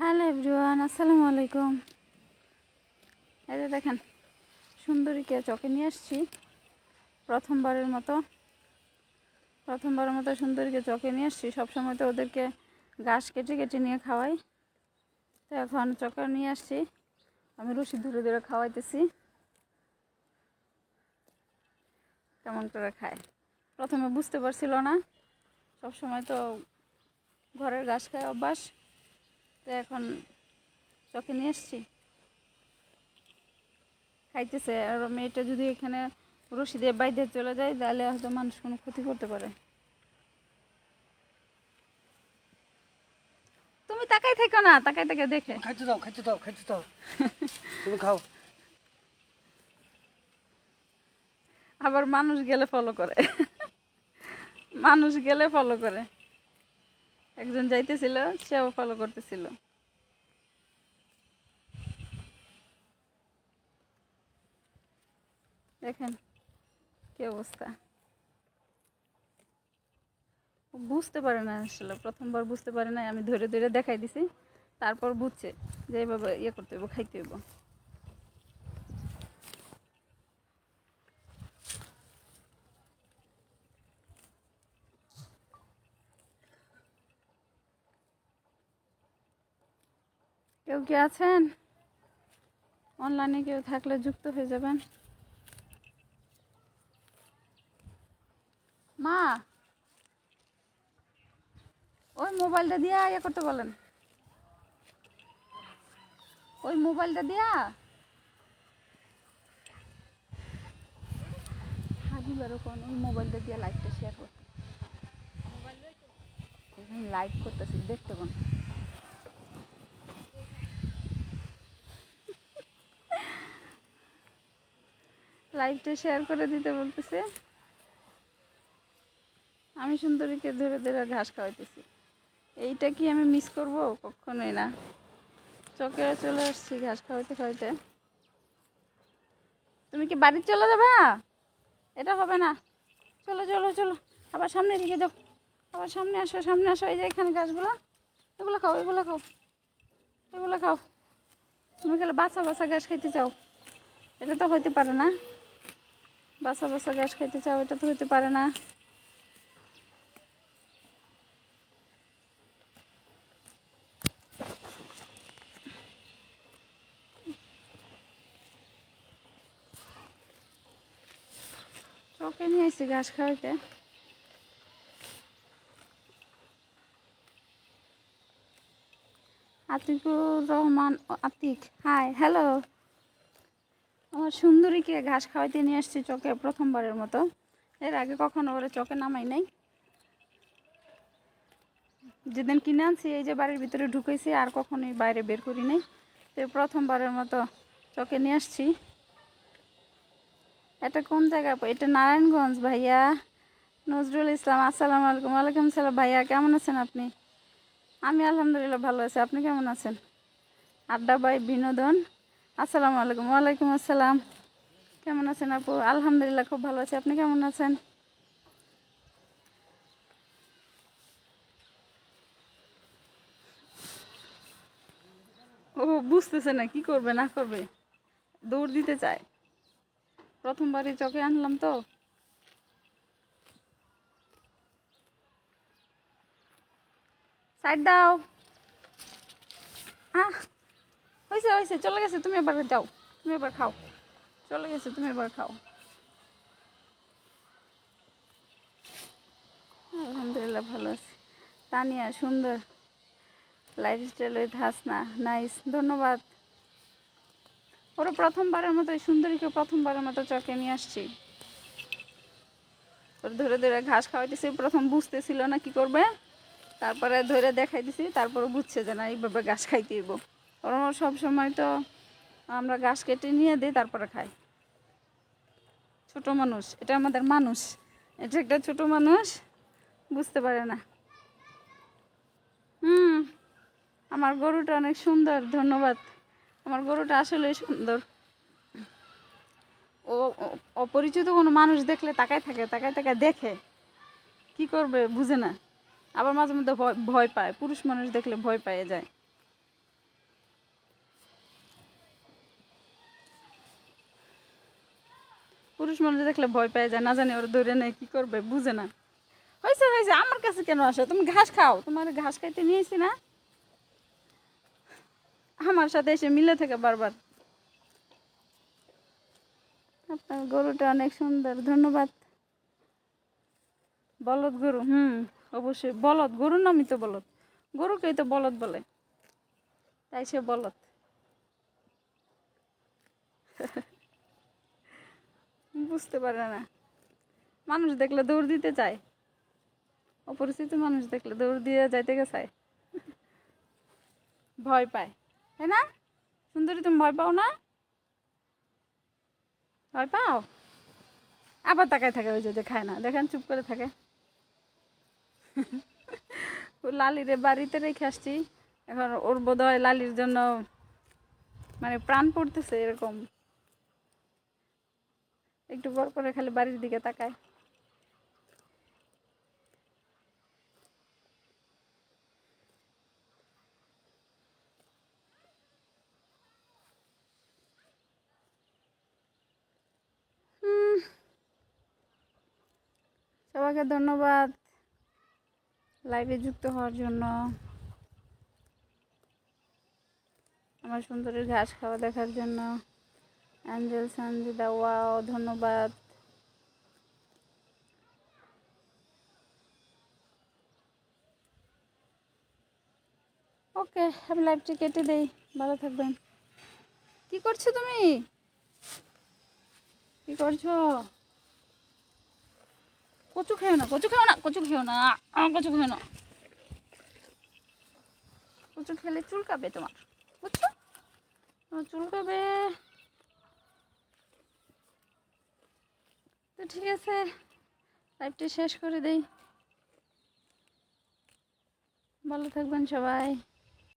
Hello everyone, আসসালামু আলাইকুম। এই যে দেখেন, সুন্দরীকে চকে নিয়ে আসছি প্রথমবারের মতো সুন্দরীকে চকে নিয়ে আসছি। সবসময় তো ওদেরকে ঘাস কেটে কেটে নিয়ে খাওয়াই, তো এখন চকে নিয়ে আসছি। আমি রশি ধরে ধরে খাওয়াইতেছি, কেমন করে খায়। প্রথমে বুঝতে পারছিল না, সবসময় তো ঘরের ঘাস খায় অভ্যাস, তো এখন চকে নিয়ে আসছি, খাইতেছে। আর মেয়েটা যদি এখানে রশি দিয়ে বাইরে চলে যায় তাহলে হয়তো মানুষ কোনো ক্ষতি করতে পারে। তুমি তাকাই থেকো না, তাকাই থেকে দেখে খাইতে দাও খাইতে দাও খাইতে দাও তুমি খাও। আবার মানুষ গেলে ফলো করে একজন যাইতেছিল, সেও ফলো করতেছিল। দেখেন কি অবস্থা। বুঝতে পারে না, আসলে প্রথমবার বুঝতে পারে না। আমি ধরে ধরে দেখাই দিছি, তারপর বুঝছে যে এইভাবে ইয়ে করতে হইব, খাইতে হইব। কেউ কি আছেন অনলাইনে? কেউ থাকলে যুক্ত হয়ে যাবেন। মা, ওই মোবাইলটা দিয়া ইয়ে করতে বলেন, ওই মোবাইলটা দিয়া হাবিব এরকম ওই মোবাইলটা দিয়ে লাইভটা শেয়ার করতে। লাইভ করতেছি, দেখতে কোন লাইভটা শেয়ার করে দিতে বলতেছে। আমি সুন্দরীকে ধরে ধরে ঘাস খাওয়াইতেছি। এইটা কি আমি মিস করব? কখনোই না। চকে চলে আসছি ঘাস খাওয়াইতে খাওয়াইতে। তুমি কি বাড়ি চলে যাবে? এটা হবে না। চলো চলো চলো, আবার সামনের দিকে যাও, আবার সামনে আসো, সামনে আসো। এই যে এখানে গাছগুলো, এগুলো খাও, এগুলো খাও, এগুলো খাও। তুমি গেলে বাচ্চা বাচ্চা ঘাস খাইতে চাও, এটা তো হইতে পারে না। বাচ্চা বাচ্চা ঘাস খাইতে চাও, এটা তো হইতে পারে না। চকে নিয়ে আসছি ঘাস খাওয়াইতে। Atiqur Rahman, Atiq, hi, hello. আমার সুন্দরীকে ঘাস খাওয়াইতে নিয়ে আসছি চকে প্রথমবারের মতো। এর আগে কখনো ওরা চকে নামাই নাই। যেদিন কিনে আনছি, এই যে বাড়ির ভিতরে ঢুকেছি, আর কখনোই বাইরে বের করি নাই। তো প্রথমবারের মতো চকে নিয়ে আসছি। এটা কোন জায়গা? এটা নারায়ণগঞ্জ ভাইয়া। নজরুল ইসলাম, আসসালামু আলাইকুম। ওয়ালাইকুম সালাম ভাইয়া, কেমন আছেন আপনি? আমি আলহামদুলিল্লাহ ভালো আছি, আপনি কেমন আছেন? আড্ডা বাই বিনোদন, আসসালামু আলাইকুম। ওয়ালাইকুম আসসালাম, কেমন আছেন আপু? আলহামদুলিল্লাহ খুব ভালো আছি, আপনি কেমন আছেন? ও বুঝতেছে না কি করবে না করবে, দৌড় দিতে চায়। প্রথমবারই চকে আনলাম তো। সাইড দাও। আহ, হয়েছে হয়েছে, চলে গেছে, তুমি এবার যাও, তুমি এবার খাও। চলে গেছে, তুমি এবার খাও। আলহামদুলিল্লাহ ভালো আছি। তানিয়া, সুন্দর লাইফস্টাইল উইথ হাসনা, নাইস, ধন্যবাদ। ওরা প্রথমবারের মতো, এই সুন্দরীকে প্রথমবারের মতো চকে নিয়ে আসছি। ওর ধরে ধরে ঘাস খাওয়াইতেছি। প্রথম বুঝতেছিল না কি করবে, তারপরে ধরে দেখাই দিছি, তারপরে বুঝছে যে না এইভাবে ঘাস খাইতে হইব। ওরা সব সময় তো আমরা ঘাস কেটে নিয়ে দিই, তারপরে খাই। ছোট মানুষ, এটা আমাদের মানুষ, এটা একটা ছোট মানুষ, বুঝতে পারে না। আমার গরুটা অনেক সুন্দর, ধন্যবাদ। আমার গরুটা আসলেই সুন্দর। ও অপরিচিত কোনো মানুষ দেখলে তাকায় থাকে, তাকায় তাকায় দেখে, কি করবে বুঝে না। আবার মাঝে মধ্যে ভয় ভয় পায়, পুরুষ মানুষ দেখলে ভয় পেয়ে যায়। পুরুষ মানুষ দেখলে ভয় পেয়ে যায়, না জানি ওরা ধরে নেয় কি করবে, বুঝে না। হয়েছে হয়েছে, আমার কাছে কেন আসো? তুমি ঘাস খাও, তোমার ঘাস খাইতে নিয়েছি না, আমার সাথে এসে মিলে থাকে বারবার। আপনার গরুটা অনেক সুন্দর, ধন্যবাদ। বলদ গরু, অবশ্যই বলদ, গরুর নামই তো বলদ, গরুকেই তো বলদ বলে, তাই সে বলদ। বুঝতে পারে না, মানুষ দেখলে দৌড় দিতে চায়, অপরিচিত মানুষ দেখলে দৌড় দিয়ে যাইতে চায়, ভয় পায়, তাই না? সুন্দরী, তুমি ভয় পাও না? ভয় পাও? আবার তাকায় থাকে, ওই যে খায় না, দেখেন চুপ করে থাকে। ও লালিরে বাড়িতে রেখে আসছি, এখন ওর বোধ হয় লালির জন্য মানে প্রাণ পড়তেছে এরকম, একটু পর করে খালি বাড়ির দিকে তাকায়। সবাইকে ধন্যবাদ লাইভে যুক্ত হওয়ার জন্য, আমার সুন্দরীর ঘাস খাওয়া দেখার জন্য। অ্যাঞ্জেল সঞ্জিদা, ওয়াও, ধন্যবাদ। ওকে, আমি লাইভটি কেটে দেই, ভালো থাকবেন। কি করছো তুমি? কি করছো? কচু খেও না, কচু খেও না, কচু খেও না, কচু খেও না, কচু খেলে চুলকাবে তোমার, বুঝছো? তোমার চুলকাবে। তো ঠিক আছে, লাইভটি শেষ করে দেই, ভালো থাকবেন সবাই।